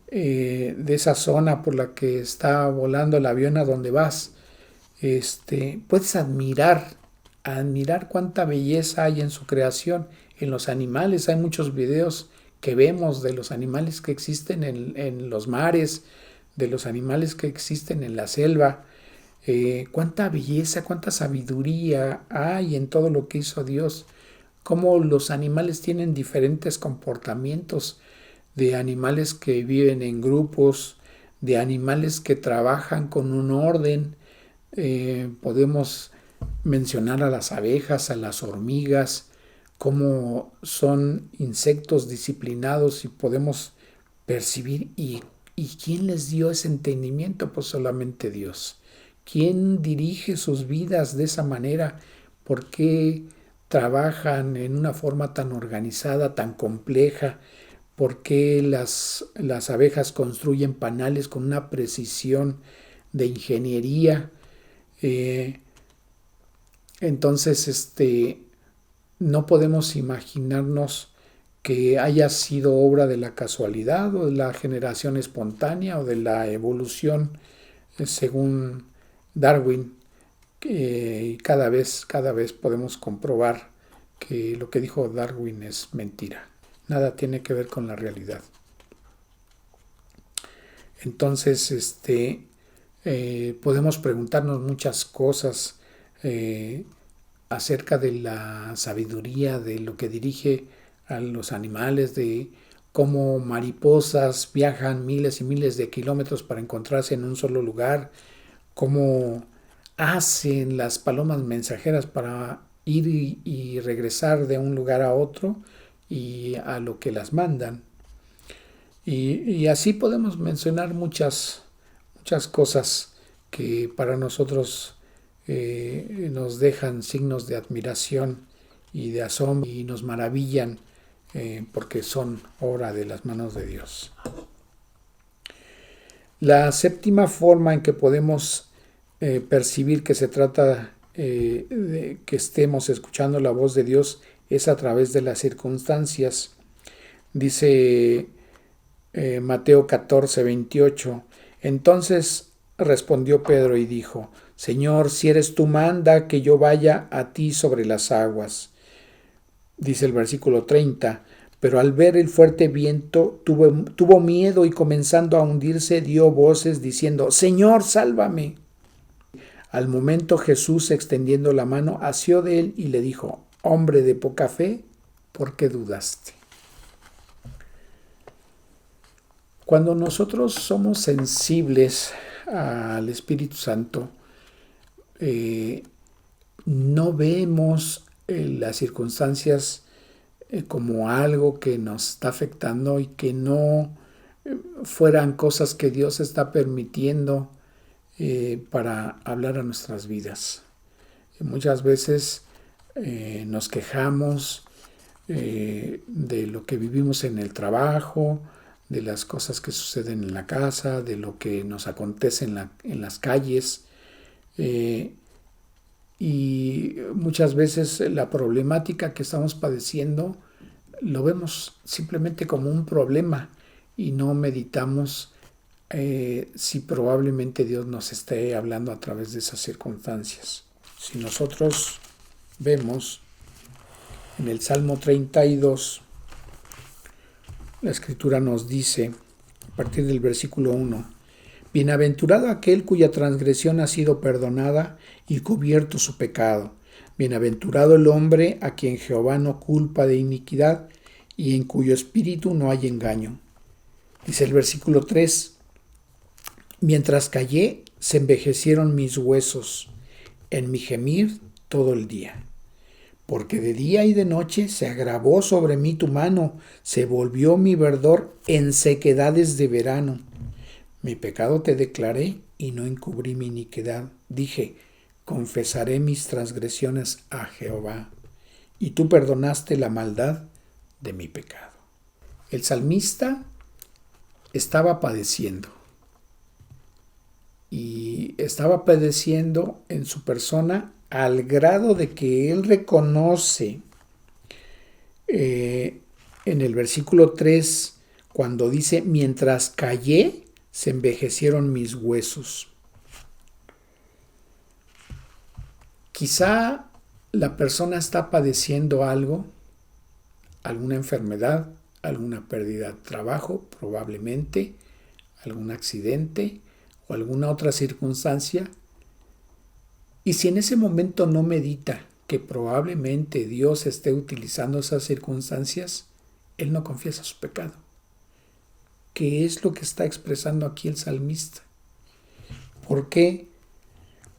de esa zona por la que está volando el avión a donde vas. Puedes admirar cuánta belleza hay en su creación. En los animales hay muchos videos que vemos de los animales que existen en los mares, de los animales que existen en la selva. Cuánta belleza, cuánta sabiduría hay en todo lo que hizo Dios. Cómo los animales tienen diferentes comportamientos, de animales que viven en grupos, de animales que trabajan con un orden. Podemos mencionar a las abejas, a las hormigas, cómo son insectos disciplinados y podemos percibir. ¿Y quién les dio ese entendimiento? Pues solamente Dios. ¿Quién dirige sus vidas de esa manera? ¿Por qué trabajan en una forma tan organizada, tan compleja? ¿Por qué las abejas construyen panales con una precisión de ingeniería? Entonces, no podemos imaginarnos que haya sido obra de la casualidad o de la generación espontánea o de la evolución según Darwin. Y cada vez podemos comprobar que lo que dijo Darwin es mentira. Nada tiene que ver con la realidad. Entonces, podemos preguntarnos muchas cosas acerca de la sabiduría, de lo que dirige a los animales, de cómo mariposas viajan miles y miles de kilómetros para encontrarse en un solo lugar, cómo hacen las palomas mensajeras para ir y regresar de un lugar a otro y a lo que las mandan. Y así podemos mencionar muchas cosas que para nosotros nos dejan signos de admiración y de asombro y nos maravillan porque son obra de las manos de Dios. La séptima forma en que podemos percibir que se trata de que estemos escuchando la voz de Dios es a través de las circunstancias. Dice Mateo 14, 28. Entonces respondió Pedro y dijo: Señor, si eres tú, manda que yo vaya a ti sobre las aguas. Dice el versículo 30. Pero al ver el fuerte viento tuvo miedo y comenzando a hundirse dio voces diciendo: Señor, sálvame. Al momento Jesús, extendiendo la mano, asió de él y le dijo: Hombre de poca fe, ¿por qué dudaste? Cuando nosotros somos sensibles al Espíritu Santo, no vemos las circunstancias como algo que nos está afectando y que no fueran cosas que Dios está permitiendo para hablar a nuestras vidas. Muchas veces nos quejamos de lo que vivimos en el trabajo, de las cosas que suceden en la casa, de lo que nos acontece en las calles. Y muchas veces la problemática que estamos padeciendo lo vemos simplemente como un problema y no meditamos si probablemente Dios nos esté hablando a través de esas circunstancias. Si nosotros vemos en el Salmo 32, la Escritura nos dice, a partir del versículo 1, bienaventurado aquel cuya transgresión ha sido perdonada y cubierto su pecado. Bienaventurado el hombre a quien Jehová no culpa de iniquidad y en cuyo espíritu no hay engaño. Dice el versículo 3, mientras callé, se envejecieron mis huesos en mi gemir todo el día. Porque de día y de noche se agravó sobre mí tu mano, se volvió mi verdor en sequedades de verano. Mi pecado te declaré y no encubrí mi iniquidad. Dije, confesaré mis transgresiones a Jehová, y tú perdonaste la maldad de mi pecado. El salmista estaba padeciendo, y estaba padeciendo en su persona al grado de que él reconoce en el versículo 3, cuando dice, mientras callé, se envejecieron mis huesos. Quizá la persona está padeciendo algo, alguna enfermedad, alguna pérdida de trabajo, probablemente, algún accidente o alguna otra circunstancia. Y si en ese momento no medita que probablemente Dios esté utilizando esas circunstancias, él no confiesa su pecado. ¿Qué es lo que está expresando aquí el salmista? Porque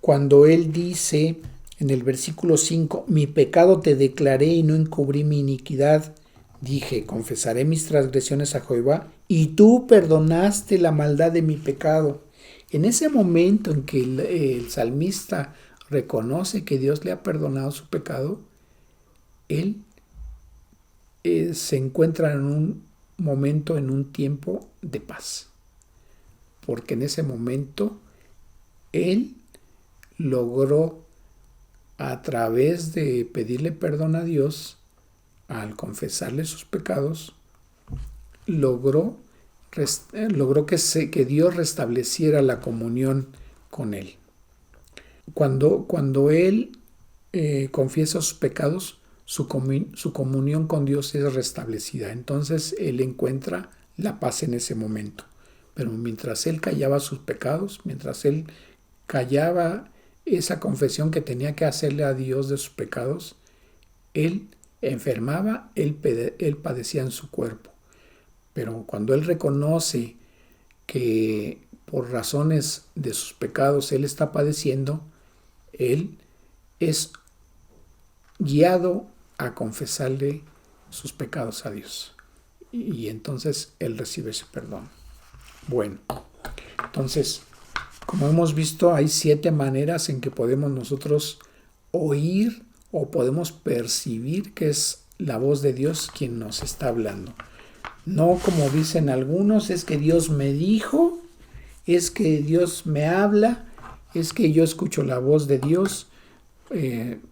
cuando él dice en el versículo 5, mi pecado te declaré y no encubrí mi iniquidad, dije, confesaré mis transgresiones a Jehová y tú perdonaste la maldad de mi pecado. En ese momento en que el salmista reconoce que Dios le ha perdonado su pecado, él se encuentra en un momento, en un tiempo de paz. Porque en ese momento él logró, a través de pedirle perdón a Dios, al confesarle sus pecados, logró que Dios restableciera la comunión con él. Cuando él confiesa sus pecados, su comunión con Dios es restablecida. Entonces él encuentra la paz en ese momento. Pero mientras él callaba sus pecados, mientras él callaba esa confesión que tenía que hacerle a Dios de sus pecados, él enfermaba, él padecía en su cuerpo. Pero cuando él reconoce que por razones de sus pecados él está padeciendo, él es guiado a confesarle sus pecados a Dios. Y entonces él recibe ese perdón. Bueno, entonces, como hemos visto, hay 7 maneras en que podemos nosotros oír o podemos percibir que es la voz de Dios quien nos está hablando. No como dicen algunos, es que Dios me dijo, es que Dios me habla, es que yo escucho la voz de Dios.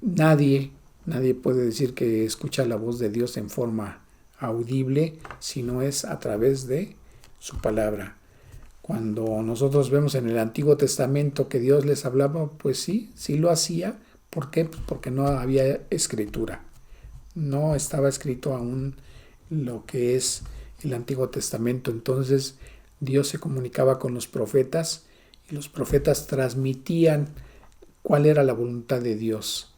Nadie puede decir que escucha la voz de Dios en forma audible, si no es a través de su palabra. Cuando nosotros vemos en el Antiguo Testamento que Dios les hablaba, pues sí lo hacía. ¿Por qué? Pues porque no había escritura. No estaba escrito aún lo que es el Antiguo Testamento. Entonces Dios se comunicaba con los profetas y los profetas transmitían cuál era la voluntad de Dios.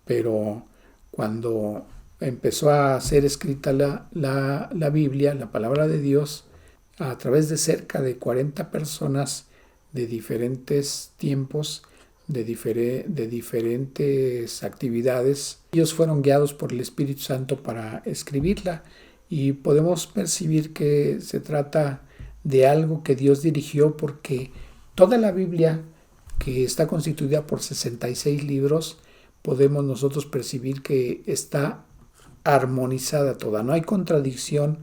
Pero cuando empezó a ser escrita la Biblia, la palabra de Dios, a través de cerca de 40 personas de diferentes tiempos, de diferentes actividades, ellos fueron guiados por el Espíritu Santo para escribirla, y podemos percibir que se trata de algo que Dios dirigió, porque toda la Biblia, que está constituida por 66 libros, podemos nosotros percibir que está armonizada toda. No hay contradicción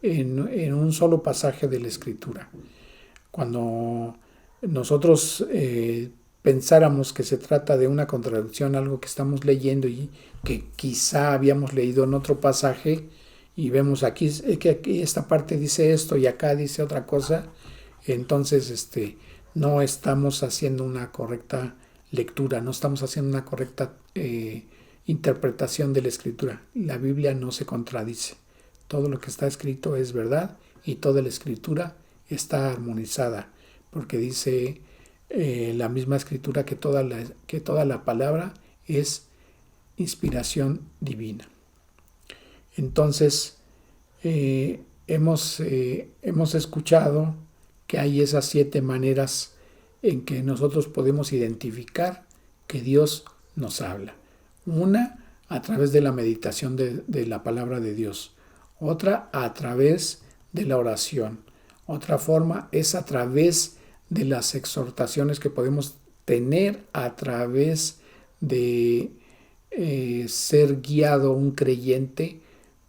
en un solo pasaje de la Escritura. Cuando nosotros pensáramos que se trata de una contradicción, algo que estamos leyendo y que quizá habíamos leído en otro pasaje, y vemos aquí que aquí esta parte dice esto y acá dice otra cosa, entonces no estamos haciendo una correcta lectura, no estamos haciendo una correcta interpretación de la Escritura. La Biblia no se contradice. Todo lo que está escrito es verdad y toda la Escritura está armonizada, porque dice la misma Escritura que toda la palabra es inspiración divina. Entonces, hemos escuchado que hay esas 7 maneras en que nosotros podemos identificar que Dios nos habla. Una, a través de la meditación de la palabra de Dios. Otra, a través de la oración. Otra forma es a través de las exhortaciones que podemos tener a través de ser guiado un creyente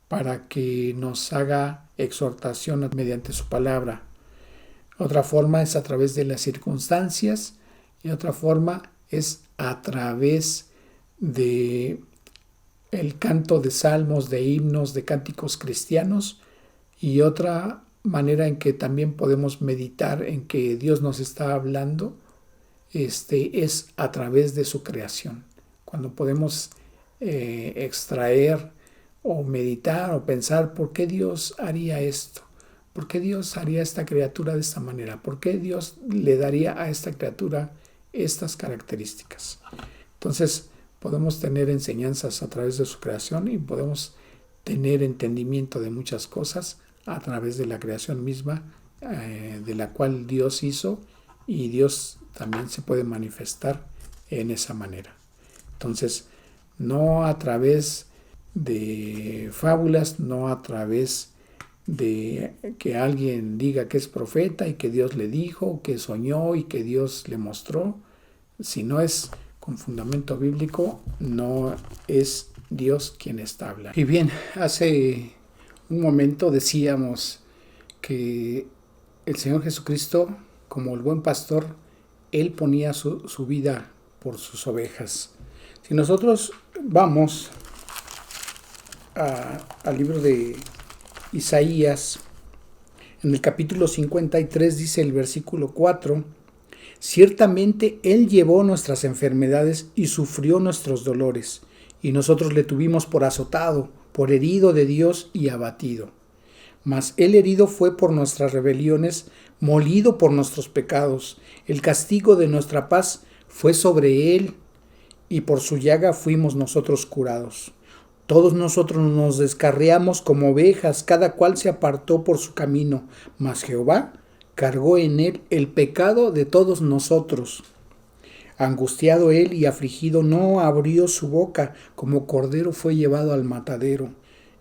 para que nos haga exhortación mediante su palabra. Otra forma es a través de las circunstancias y otra forma es a través de el canto de salmos, de himnos, de cánticos cristianos, y otra manera en que también podemos meditar en que Dios nos está hablando es a través de su creación. Cuando podemos extraer o meditar o pensar por qué Dios haría esto, por qué Dios haría esta criatura de esta manera, por qué Dios le daría a esta criatura estas características. Entonces podemos tener enseñanzas a través de su creación y podemos tener entendimiento de muchas cosas a través de la creación misma de la cual Dios hizo, y Dios también se puede manifestar en esa manera. Entonces, no a través de fábulas, no a través de que alguien diga que es profeta y que Dios le dijo, que soñó y que Dios le mostró. Si no es con fundamento bíblico, no es Dios quien está hablando. Y bien, hace un momento decíamos que el Señor Jesucristo, como el buen pastor, Él ponía su vida por sus ovejas. Si nosotros vamos al libro de Isaías, en el capítulo 53 dice el versículo 4: ciertamente Él llevó nuestras enfermedades y sufrió nuestros dolores, y nosotros le tuvimos por azotado, por herido de Dios y abatido. Mas Él herido fue por nuestras rebeliones, molido por nuestros pecados. El castigo de nuestra paz fue sobre Él, y por su llaga fuimos nosotros curados. Todos nosotros nos descarriamos como ovejas, cada cual se apartó por su camino, mas Jehová cargó en Él el pecado de todos nosotros. Angustiado Él y afligido, no abrió su boca, como cordero fue llevado al matadero,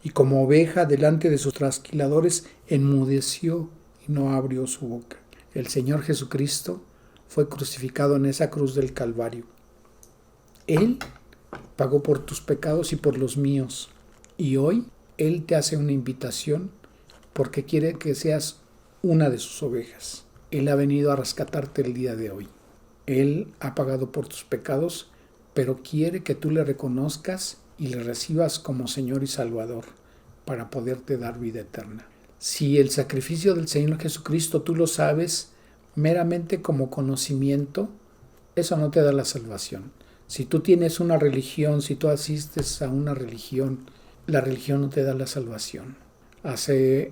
y como oveja delante de sus trasquiladores enmudeció y no abrió su boca. El Señor Jesucristo fue crucificado en esa cruz del Calvario. Él pagó por tus pecados y por los míos, y hoy Él te hace una invitación porque quiere que seas una de sus ovejas. Él ha venido a rescatarte el día de hoy. Él ha pagado por tus pecados, pero quiere que tú le reconozcas y le recibas como Señor y Salvador para poderte dar vida eterna. Si el sacrificio del Señor Jesucristo tú lo sabes meramente como conocimiento, eso no te da la salvación. Si tú tienes una religión, si tú asistes a una religión, la religión no te da la salvación. Hace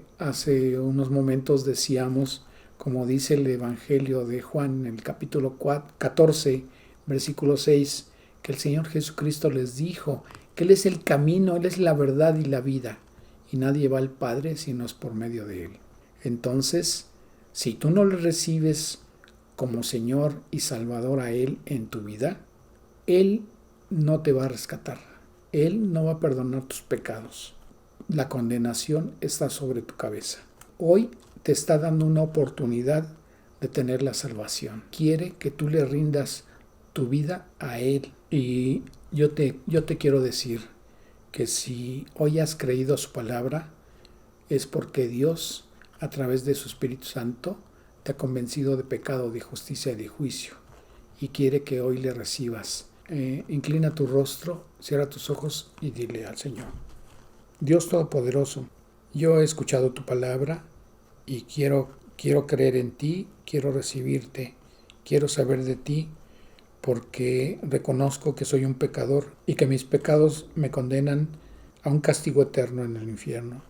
unos momentos decíamos, como dice el Evangelio de Juan en el capítulo 14, versículo 6, que el Señor Jesucristo les dijo que Él es el camino, Él es la verdad y la vida, y nadie va al Padre si no es por medio de Él. Entonces, si tú no le recibes como Señor y Salvador a Él en tu vida, Él no te va a rescatar. Él no va a perdonar tus pecados. La condenación está sobre tu cabeza. Hoy te está dando una oportunidad de tener la salvación. Quiere que tú le rindas tu vida a Él. Y yo te quiero decir que si hoy has creído su palabra, es porque Dios, a través de su Espíritu Santo, te ha convencido de pecado, de justicia y de juicio. Y quiere que hoy le recibas. Inclina tu rostro, cierra tus ojos y dile al Señor: Dios Todopoderoso, yo he escuchado tu palabra y quiero creer en ti, quiero recibirte, quiero saber de ti, porque reconozco que soy un pecador y que mis pecados me condenan a un castigo eterno en el infierno.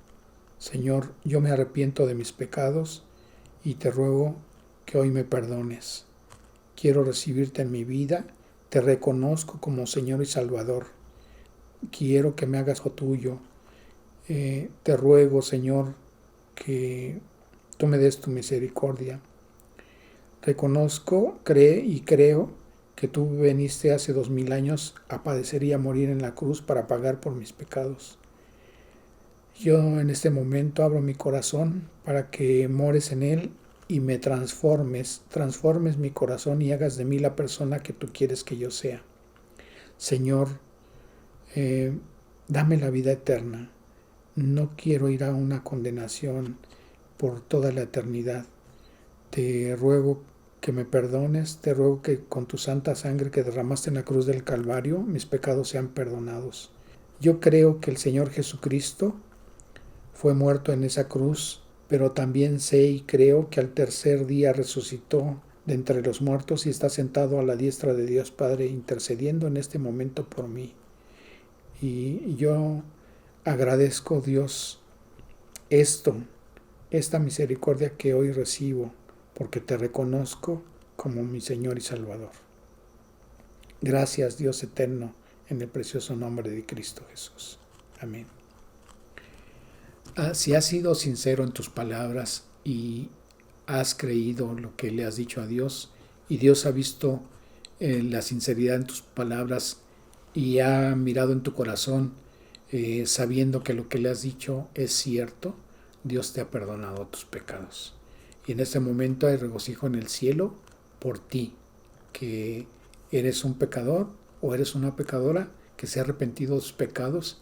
Señor, yo me arrepiento de mis pecados y te ruego que hoy me perdones. Quiero recibirte en mi vida, te reconozco como Señor y Salvador. Quiero que me hagas tuyo. Te ruego, Señor, que tú me des tu misericordia. Reconozco, creo que tú viniste hace 2000 años a padecer y a morir en la cruz para pagar por mis pecados. Yo en este momento abro mi corazón para que mores en él y me transformes mi corazón y hagas de mí la persona que tú quieres que yo sea. Señor, dame la vida eterna. No quiero ir a una condenación por toda la eternidad. Te ruego que me perdones, te ruego que con tu santa sangre que derramaste en la cruz del Calvario, mis pecados sean perdonados. Yo creo que el Señor Jesucristo fue muerto en esa cruz, pero también sé y creo que al tercer día resucitó de entre los muertos y está sentado a la diestra de Dios Padre intercediendo en este momento por mí. Y yo agradezco, Dios, esta misericordia que hoy recibo, porque te reconozco como mi Señor y Salvador. Gracias, Dios eterno, en el precioso nombre de Cristo Jesús. Amén. Si has sido sincero en tus palabras y has creído lo que le has dicho a Dios, y Dios ha visto la sinceridad en tus palabras y ha mirado en tu corazón, sabiendo que lo que le has dicho es cierto, Dios te ha perdonado tus pecados. Y en este momento hay regocijo en el cielo por ti, que eres un pecador o eres una pecadora que se ha arrepentido de sus pecados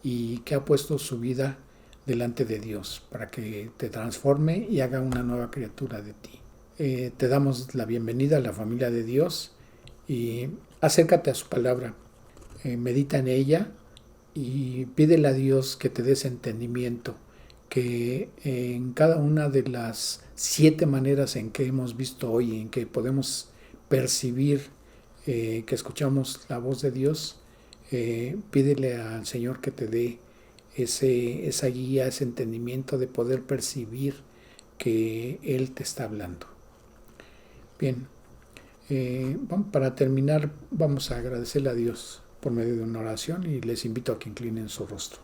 y que ha puesto su vida delante de Dios para que te transforme y haga una nueva criatura de ti. Te damos la bienvenida a la familia de Dios y acércate a su palabra, medita en ella y pídele a Dios que te dé ese entendimiento, que en cada una de las 7 maneras en que hemos visto hoy, en que podemos percibir que escuchamos la voz de Dios, pídele al Señor que te dé esa guía, ese entendimiento de poder percibir que Él te está hablando. Bien, para terminar vamos a agradecerle a Dios por medio de una oración y les invito a que inclinen su rostro.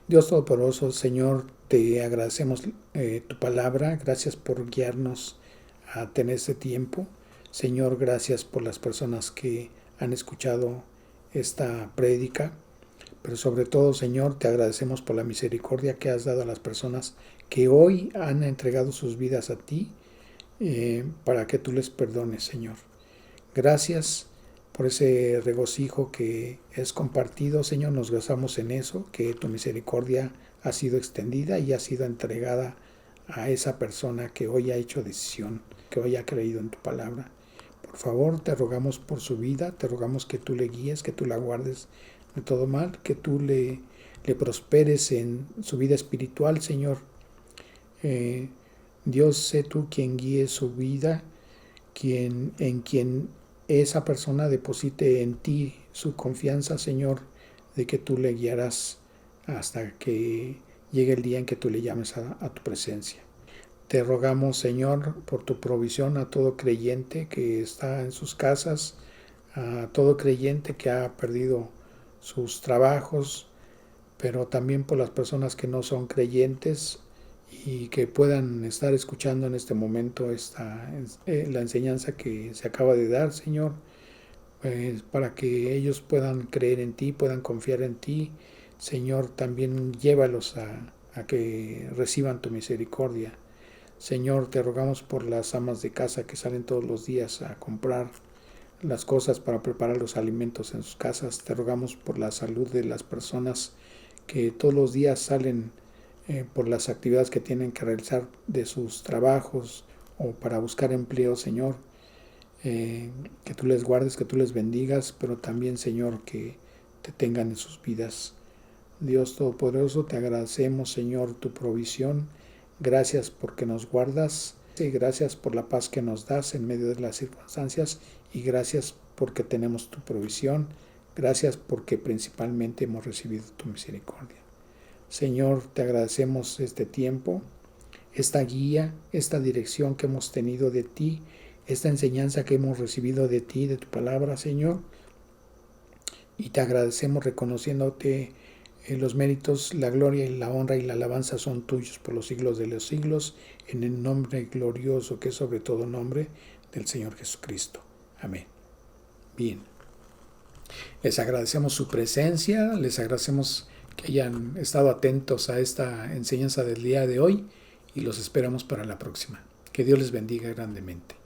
Dios Todopoderoso, Señor, te agradecemos tu palabra, gracias por guiarnos a tener este tiempo. Señor, gracias por las personas que han escuchado esta prédica, pero sobre todo, Señor, te agradecemos por la misericordia que has dado a las personas que hoy han entregado sus vidas a ti para que tú les perdones, Señor. Gracias por ese regocijo que es compartido, Señor, nos gozamos en eso, que tu misericordia ha sido extendida y ha sido entregada a esa persona que hoy ha hecho decisión, que hoy ha creído en tu palabra. Por favor, te rogamos por su vida, te rogamos que tú le guíes, que tú la guardes de todo mal, que tú le prosperes en su vida espiritual, Señor. Dios, sé tú quien guíe su vida, en quien esa persona deposite en ti su confianza, Señor, de que tú le guiarás hasta que llegue el día en que tú le llames a tu presencia. Te rogamos, Señor, por tu provisión a todo creyente que está en sus casas, a todo creyente que ha perdido sus trabajos, pero también por las personas que no son creyentes y que puedan estar escuchando en este momento la enseñanza que se acaba de dar, Señor, para que ellos puedan creer en ti, puedan confiar en ti. Señor, también llévalos a que reciban tu misericordia. Señor, te rogamos por las amas de casa que salen todos los días a comprar las cosas para preparar los alimentos en sus casas. Te rogamos por la salud de las personas que todos los días salen por las actividades que tienen que realizar de sus trabajos o para buscar empleo, Señor. Que tú les guardes, que tú les bendigas, pero también, Señor, que te tengan en sus vidas. Dios Todopoderoso, te agradecemos, Señor, tu provisión. Gracias porque nos guardas. Y gracias por la paz que nos das en medio de las circunstancias y gracias porque tenemos tu provisión. Gracias porque principalmente hemos recibido tu misericordia. Señor, te agradecemos este tiempo, esta guía, esta dirección que hemos tenido de ti, esta enseñanza que hemos recibido de ti, de tu palabra, Señor. Y te agradecemos reconociéndote los méritos, la gloria y la honra y la alabanza son tuyos por los siglos de los siglos, en el nombre glorioso que es sobre todo nombre del Señor Jesucristo. Amén. Bien. Les agradecemos su presencia, les agradecemos que hayan estado atentos a esta enseñanza del día de hoy y los esperamos para la próxima. Que Dios les bendiga grandemente.